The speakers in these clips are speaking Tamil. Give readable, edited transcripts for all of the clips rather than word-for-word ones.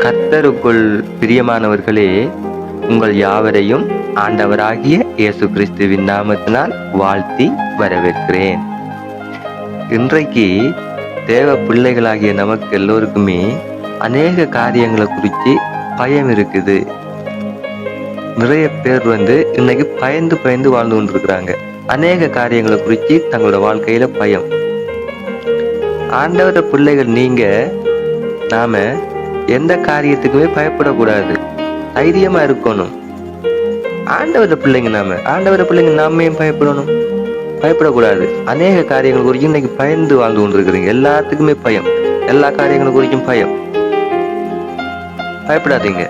கர்த்தருக்குள் பிரியமானவர்களே, உங்கள் யாவரையும் ஆண்டவராகிய இயேசு கிறிஸ்துவின் நாமத்தினால் வாழ்த்தி வரவேற்கிறேன். இன்றைக்கு தேவ பிள்ளைகளாகிய நமக்கு எல்லோருக்குமே அநேக காரியங்களை குறித்து பயம் இருக்குது. நிறைய பேர் இன்னைக்கு பயந்து வாழ்ந்து கொண்டிருக்கிறாங்க. அநேக காரியங்களை குறித்து தங்களோட வாழ்க்கையில பயம். ஆண்டவர பிள்ளைகள் நீங்க நாம எந்த காரியத்துக்குமே பயப்படக்கூடாது, தைரியமா இருக்கணும். ஆண்டவர பிள்ளைங்க நாம ஏன் பயப்படணும்? பயப்படக்கூடாது. அநேக காரியங்கள் குறித்து இன்னைக்கு பயந்து வாழ்ந்து கொண்டிருக்கிறீங்க. எல்லாத்துக்குமே பயம், எல்லா காரியங்களும் குறிச்சும் பயம். பயப்படாதீங்க.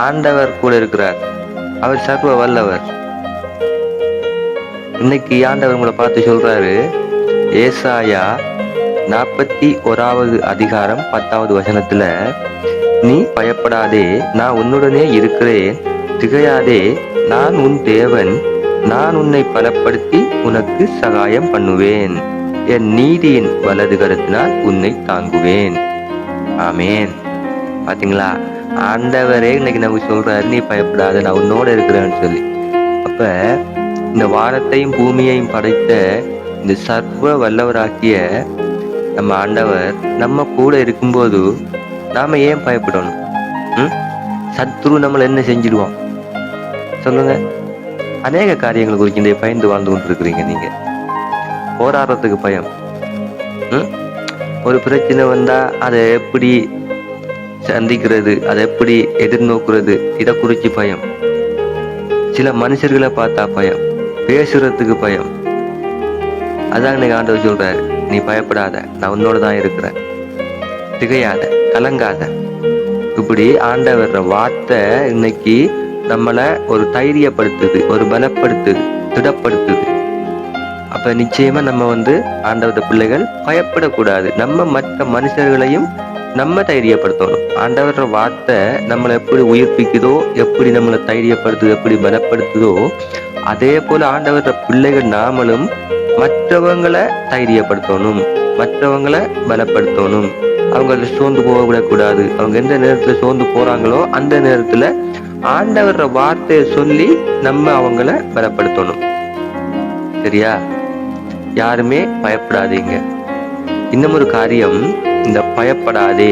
ஆண்டவர் கூட இருக்கிறார். அவர் சர்வ வல்லவர். இன்னைக்கு ஆண்டவர் உங்களை பார்த்து சொல்றாரு, ஏசாயா 41வது அதிகாரம் 10வது வசனத்துல, நீ பயப்படாதே, நான் உன்னுடனே இருக்கிறேன், திகையாதே, நான் உன் தேவன், நான் உன்னை பலப்படுத்தி உனக்கு சகாயம் பண்ணுவேன், என் நீதியின் வலது கரத்தினால் உன்னை தாங்குவேன். ஆமேன். பாத்தீங்களா, ஆண்டவரே இன்னைக்கு நமக்கு சொல்றாரு, நீ பயப்படாத, நான் உன்னோட இருக்கிறேன்னு சொல்லி. அப்ப இந்த வானத்தையும் பூமியையும் படைத்த இந்த சர்வ வல்லவராக்கிய நம்ம ஆண்டவர் நம்ம கூட இருக்கும்போது நாம ஏன் பயப்படணும்? சத்ரு நம்மளை என்ன செஞ்சிடுவோம் சொல்லுங்க? அநேக காரியங்கள் குறித்து இந்த பயந்து வாழ்ந்து கொண்டு இருக்கிறீங்க. நீங்க போராடுறதுக்கு பயம். ஒரு பிரச்சனை வந்தா அதை எப்படி சந்திக்கிறது, அதை எப்படி எதிர்நோக்குறது, இதை குறிச்சு பயம். சில மனுஷர்களை பார்த்தா பயம், பேசுறதுக்கு பயம். அதான் இன்னைக்கு ஆண்டவர் சொல்றாரு, நீ பயப்படாத, நான் உன்னோட தான் இருக்கிறேன், திகையாத, கலங்காத. இப்படி ஆண்டவர் வார்த்தை இன்னைக்கு நம்மளை ஒரு தைரியப்படுத்துது, ஒரு பலப்படுத்துது, திடப்படுத்துது. அப்ப நிச்சயமா நம்ம ஆண்டவர பிள்ளைகள் பயப்படக்கூடாது. நம்ம மற்ற மனுஷர்களையும் நம்ம தைரியப்படுத்தணும். ஆண்டவர வார்த்தை நம்மளை எப்படி உயிர்ப்பிக்குதோ, எப்படி நம்மளை தைரியப்படுத்துதோ, எப்படி பலப்படுத்துதோ, அதே போல ஆண்டவர பிள்ளைகள் நாமளும் மற்றவங்களை தைரியப்படுத்தணும், மற்றவங்களை பலப்படுத்தணும். அவங்கள சோர்ந்து போகக்கூடாது. அவங்க எந்த நேரத்துல சோர்ந்து போறாங்களோ அந்த நேரத்துல ஆண்டவர வார்த்தையை சொல்லி நம்ம அவங்கள பலப்படுத்தணும். சரியா? யாருமே பயப்படாதீங்க. இன்னும் ஒரு காரியம், இந்த பயப்படாதே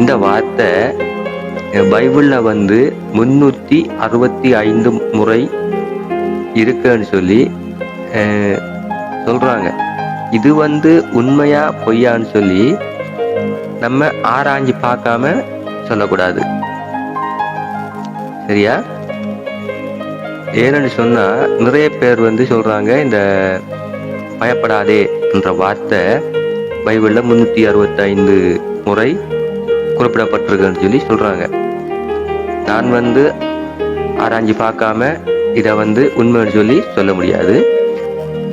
இந்த வார்த்தை பைபிள்ல 365 முறை இருக்குன்னு சொல்லி சொல்றாங்க. இது உண்மையா பொய்யான்னு சொல்லி நம்ம ஆராய்ஞ்சு பார்க்காம சொல்லக்கூடாது. சரியா? ஏன்னு சொன்னா நிறைய பேர் சொல்றாங்க, இந்த பயப்படாதே என்ற வார்த்தை பைபிள்ல 365 முறை குறிப்பிடப்பட்டிருக்குன்னு சொல்லி சொல்றாங்க. நான் ஆராய்ஞ்சு பார்க்காம இதை உண்மைன்னு சொல்லி சொல்ல முடியாது.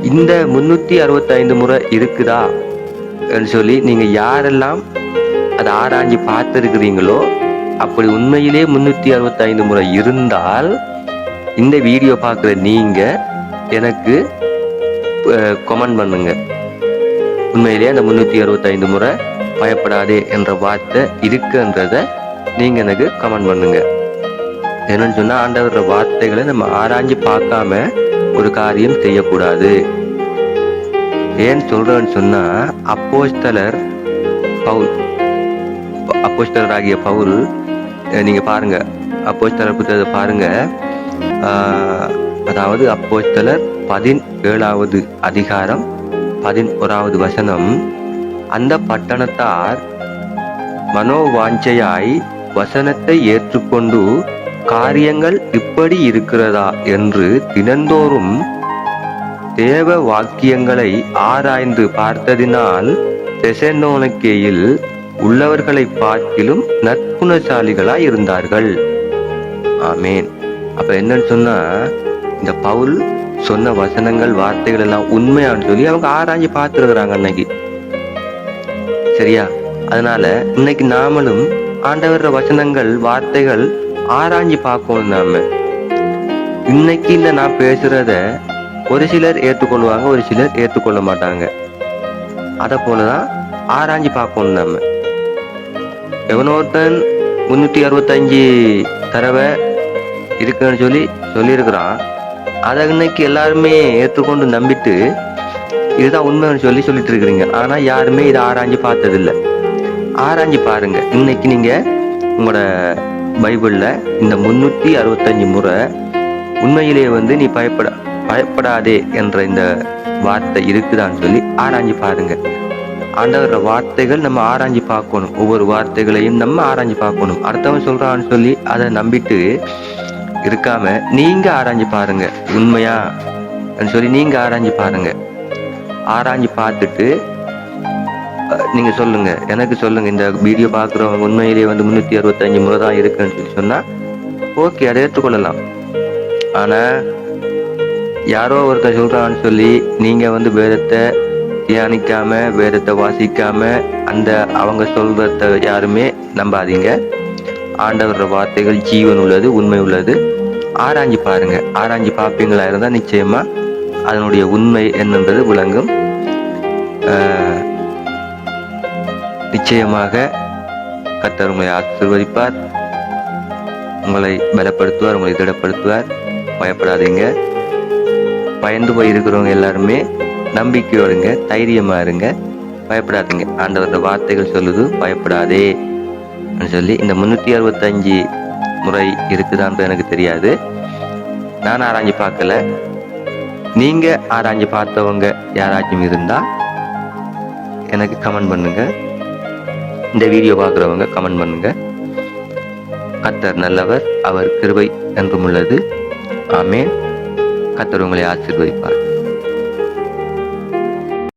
இந்த 365 முறை இருக்குதா சொல்லி நீங்க யாரெல்லாம் அதை ஆராய்ஞ்சு பார்த்திருக்கிறீங்களோ, அப்படி உண்மையிலே 365 முறை இருந்தால் இந்த வீடியோ பார்க்குற நீங்க எனக்கு கமெண்ட் பண்ணுங்க. உண்மையிலே அந்த 365 முறை பயப்படாதே என்ற வார்த்தை இருக்குன்றத நீங்க எனக்கு கமெண்ட் பண்ணுங்க. என்னன்னு சொன்னா, ஆண்டவர வார்த்தைகளை நம்ம ஆராய்ஞ்சு பார்க்காம ஒரு காரியம் செய்யக்கூடாது. ஏன் சொல்றேன்னு சொன்னா, அப்போஸ்தலராகிய பவுல் நீங்க பாருங்க, அப்போஸ்தலர் புத்தகத்தை பாருங்க. அதாவது அப்போஸ்தலர் 17வது அதிகாரம் 11வது வசனம், அந்த பட்டணத்தார் மனோவாஞ்சையாய் வசனத்தை ஏற்றுக்கொண்டு காரியங்கள் இப்படி இருக்கிறதா என்று தினந்தோறும் தேவ வாக்கியங்களை ஆராய்ந்து பார்த்ததினால் தெசலோனிக்கேயில் உள்ளவர்களை பார்க்கிலும் நற்குணசாலிகளாய் இருந்தார்கள். ஆமேன். அப்ப என்னன்னு சொன்னா, இந்த பவுல் சொன்ன வசனங்கள், வார்த்தைகள் எல்லாம் உண்மையான்னு சொல்லி அவங்க ஆராய்ஞ்சு பார்த்துருக்குறாங்க அன்னைக்கு. சரியா? அதனால இன்னைக்கு நாமளும் ஆண்டவர வசனங்கள், வார்த்தைகள் ஆராய்ஞ்சு பார்க்கணும். நாம இன்னைக்கு இந்த நான் பேசுறத ஒரு சிலர் ஏற்றுக்கொள்வாங்க, ஒரு சிலர் ஏற்றுக்கொள்ள மாட்டாங்க. அத போலதான் ஆராய்ஞ்சு பார்க்கணும். நம்ம எவனோ ஒருத்தன் 365 தடவை இருக்குன்னு சொல்லியிருக்கிறான். அதை இன்னைக்கு எல்லாருமே ஏற்றுக்கொண்டு நம்பிட்டு இதுதான் உண்மைன்னு சொல்லிட்டு இருக்கிறீங்க. ஆனா யாருமே இதை ஆராய்ஞ்சு பார்த்ததில்லை. ஆராய்ஞ்சு பாருங்க. இன்னைக்கு நீங்க உங்களோட பைபிள்ல இந்த 365 முறை உண்மையிலேயே நீ பயப்படாதே என்ற இந்த வார்த்தை இருக்குதான்னு சொல்லி ஆராய்ஞ்சு பாருங்க. ஆண்டவர வார்த்தைகள் நம்ம ஆராய்ஞ்சு பார்க்கணும். ஒவ்வொரு வார்த்தைகளையும் நம்ம ஆராய்ஞ்சு பார்க்கணும். அடுத்தவன் சொல்றான்னு சொல்லி அதை நம்பிட்டு இருக்காம நீங்க ஆராய்ஞ்சு பாருங்க. உண்மையா சொல்லி நீங்க ஆராய்ஞ்சு பாருங்க. ஆராய்ஞ்சு பார்த்துட்டு நீங்க சொல்லுங்க, எனக்கு சொல்லுங்க. இந்த வீடியோ பார்க்குறவங்க உண்மையிலேயே 365 முறை தான் இருக்குன்னு சொல்லி சொன்னா ஓகே, அதை ஏற்றுக்கொள்ளலாம். ஆனா யாரோ ஒருத்தர் சொல்றான்னு சொல்லி நீங்க வேதத்தை தியானிக்காம, வேதத்தை வாசிக்காம, அந்த அவங்க சொல்றத யாருமே நம்பாதீங்க. ஆண்டவர வார்த்தைகள் ஜீவன் உள்ளது, உண்மை உள்ளது. ஆராய்ஞ்சு பாருங்க. ஆராய்ஞ்சு பார்ப்பீங்களா இருந்தா நிச்சயமா அதனுடைய உண்மை என்னன்றது விளங்கும். நிச்சயமாக கர்த்தர் உங்களை ஆசீர்வதிப்பார், உங்களை பலப்படுத்துவார், உங்களை திடப்படுத்துவார். பயப்படாதீங்க. பயந்து போய் இருக்கிறவங்க எல்லாருமே நம்பிக்கையோடுங்க, தைரியமா இருங்க, பயப்படாதீங்க. ஆண்டவரோட வார்த்தைகள் சொல்லுது பயப்படாதே சொல்லி. இந்த 365 முறை இருக்குதான்னு எனக்கு தெரியாது, நான் ஆராய்ஞ்சு பார்க்கல. நீங்க ஆராய்ஞ்சு பார்த்தவங்க யாராச்சும் இருந்தா எனக்கு கமெண்ட் பண்ணுங்க. இந்த வீடியோ பார்க்குறவங்க கமெண்ட் பண்ணுங்க. கர்த்தர் நல்லவர், அவர் கிருபை என்றும் உள்ளது. ஆமென். கர்த்தர் உங்களை ஆசீர்வதிப்பார்.